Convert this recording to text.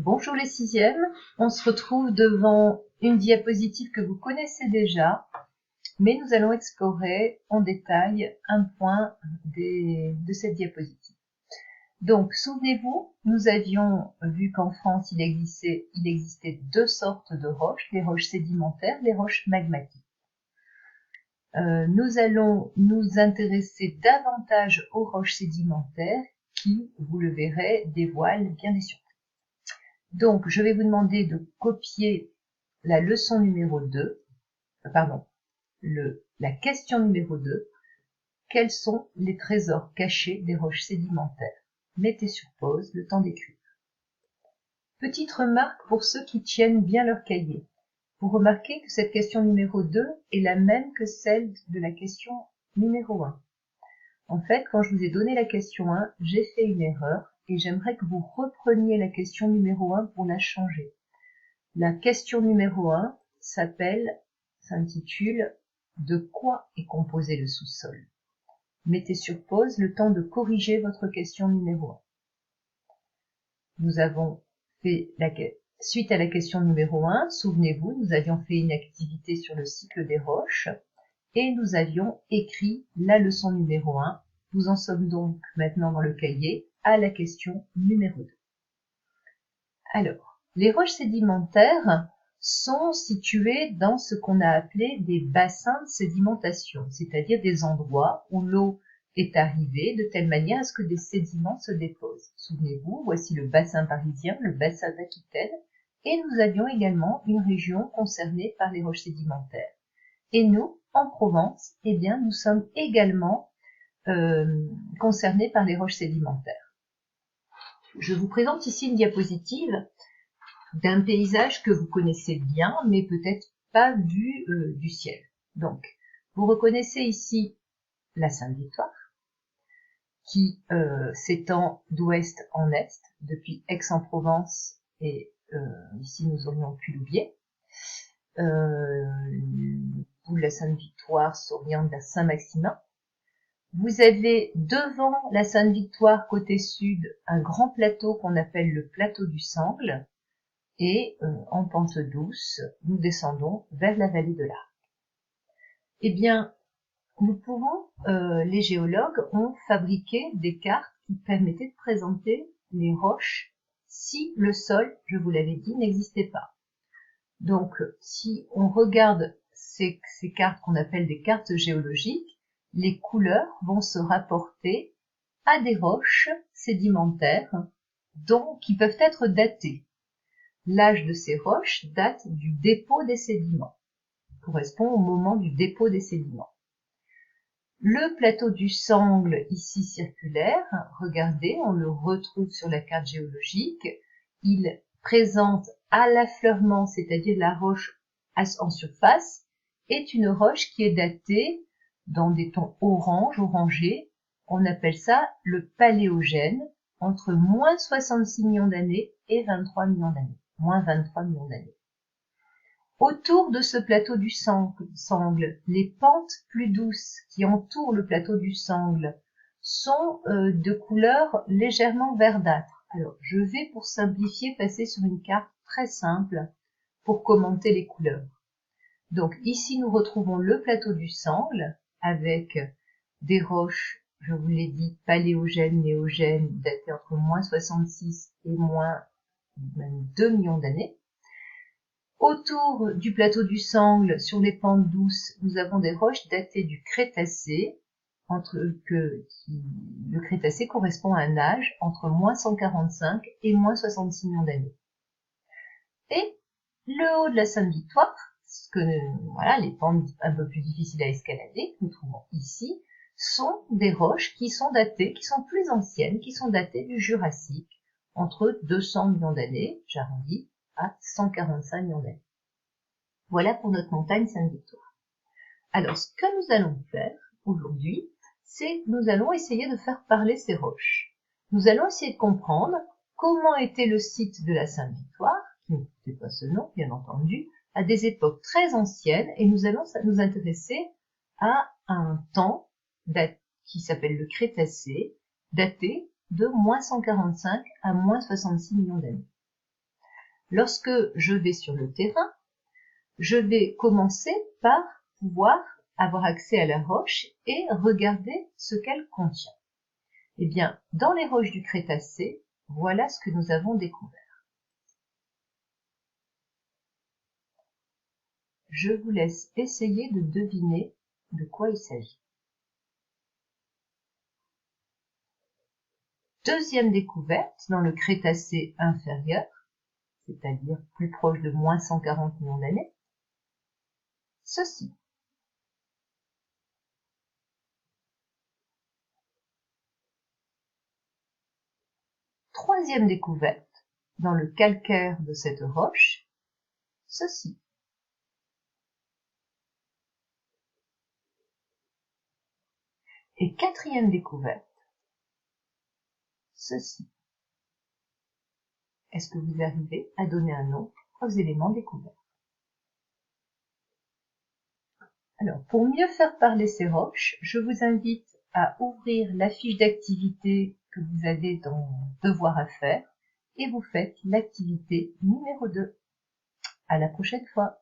Bonjour les sixièmes, on se retrouve devant une diapositive que vous connaissez déjà, mais nous allons explorer en détail un point de cette diapositive. Donc, souvenez-vous, nous avions vu qu'en France, il existait deux sortes de roches, les roches sédimentaires, les roches magmatiques. Nous allons nous intéresser davantage aux roches sédimentaires qui, vous le verrez, dévoilent bien des surprises. Donc, je vais vous demander de copier la leçon numéro 2, la question numéro 2. Quels sont les trésors cachés des roches sédimentaires? Mettez sur pause le temps d'écrire. Petite remarque pour ceux qui tiennent bien leur cahier. Vous remarquez que cette question numéro 2 est la même que celle de la question numéro 1. En fait, quand je vous ai donné la question 1, j'ai fait une erreur et j'aimerais que vous repreniez la question numéro 1 pour la changer. La question numéro 1 s'intitule « De quoi est composé le sous-sol ?» Mettez sur pause le temps de corriger votre question numéro 1. Nous avons fait suite à la question numéro 1, souvenez-vous, nous avions fait une activité sur le cycle des roches et nous avions écrit la leçon numéro 1. Nous en sommes donc maintenant dans le cahier à la question numéro 2. Alors, les roches sédimentaires sont situées dans ce qu'on a appelé des bassins de sédimentation, c'est-à-dire des endroits où l'eau est arrivée de telle manière à ce que des sédiments se déposent. Souvenez-vous, voici le bassin parisien, le bassin d'Aquitaine, et nous avions également une région concernée par les roches sédimentaires. Et nous, en Provence, eh bien, nous sommes également concernés par les roches sédimentaires. Je vous présente ici une diapositive d'un paysage que vous connaissez bien, mais peut-être pas vu du ciel. Donc, vous reconnaissez ici la Sainte-Victoire, qui s'étend d'ouest en est, depuis Aix-en-Provence, et ici nous aurions pu l'oublier. Où la Sainte-Victoire s'oriente vers Saint-Maximin. Vous avez devant la Sainte-Victoire, côté sud, un grand plateau qu'on appelle le plateau du Sangle, et en pente douce, nous descendons vers la vallée de l'Arc. Eh bien, les géologues ont fabriqué des cartes qui permettaient de présenter les roches si le sol, je vous l'avais dit, n'existait pas. Donc, si on regarde ces cartes qu'on appelle des cartes géologiques, les couleurs vont se rapporter à des roches sédimentaires qui peuvent être datées. L'âge de ces roches date du dépôt des sédiments, correspond au moment du dépôt des sédiments. Le plateau du Sangle, ici circulaire, regardez, on le retrouve sur la carte géologique. Il présente à l'affleurement, c'est-à-dire la roche en surface, est une roche qui est datée dans des tons orange, orangés. On appelle ça le paléogène, entre moins 66 millions d'années et 23 millions d'années, moins 23 millions d'années. Autour de ce plateau du Sangle, les pentes plus douces qui entourent le plateau du Sangle sont de couleur légèrement verdâtre. Alors, je vais, pour simplifier, passer sur une carte très simple pour commenter les couleurs. Donc, ici, nous retrouvons le plateau du Sangle avec des roches, je vous l'ai dit, paléogènes, néogènes, datées entre moins 66 et moins 2 millions d'années. Autour du plateau du Sangle, sur les pentes douces, nous avons des roches datées du Crétacé, le Crétacé correspond à un âge entre moins 145 et moins 66 millions d'années. Et le haut de la Sainte-Victoire, les pentes un peu plus difficiles à escalader, que nous trouvons ici, sont des roches qui sont datées, qui sont plus anciennes, qui sont datées du Jurassique, entre 200 millions d'années, j'arrondis, à 145 millions d'années. Voilà pour notre montagne Sainte-Victoire. Alors, ce que nous allons faire aujourd'hui, c'est que nous allons essayer de faire parler ces roches. Nous allons essayer de comprendre comment était le site de la Sainte-Victoire, qui ne portait pas ce nom, bien entendu, à des époques très anciennes, et nous allons nous intéresser à un temps qui s'appelle le Crétacé, daté de moins 145 à moins 66 millions d'années. Lorsque je vais sur le terrain, je vais commencer par pouvoir avoir accès à la roche et regarder ce qu'elle contient. Eh bien, dans les roches du Crétacé, voilà ce que nous avons découvert. Je vous laisse essayer de deviner de quoi il s'agit. Deuxième découverte dans le Crétacé inférieur, c'est-à-dire plus proche de moins 140 millions d'années, ceci. Troisième découverte dans le calcaire de cette roche, ceci. Et quatrième découverte, ceci. Est-ce que vous arrivez à donner un nom aux éléments découverts? Alors, pour mieux faire parler ces roches, je vous invite à ouvrir la fiche d'activité que vous avez dans Devoir à faire et vous faites l'activité numéro 2. À la prochaine fois.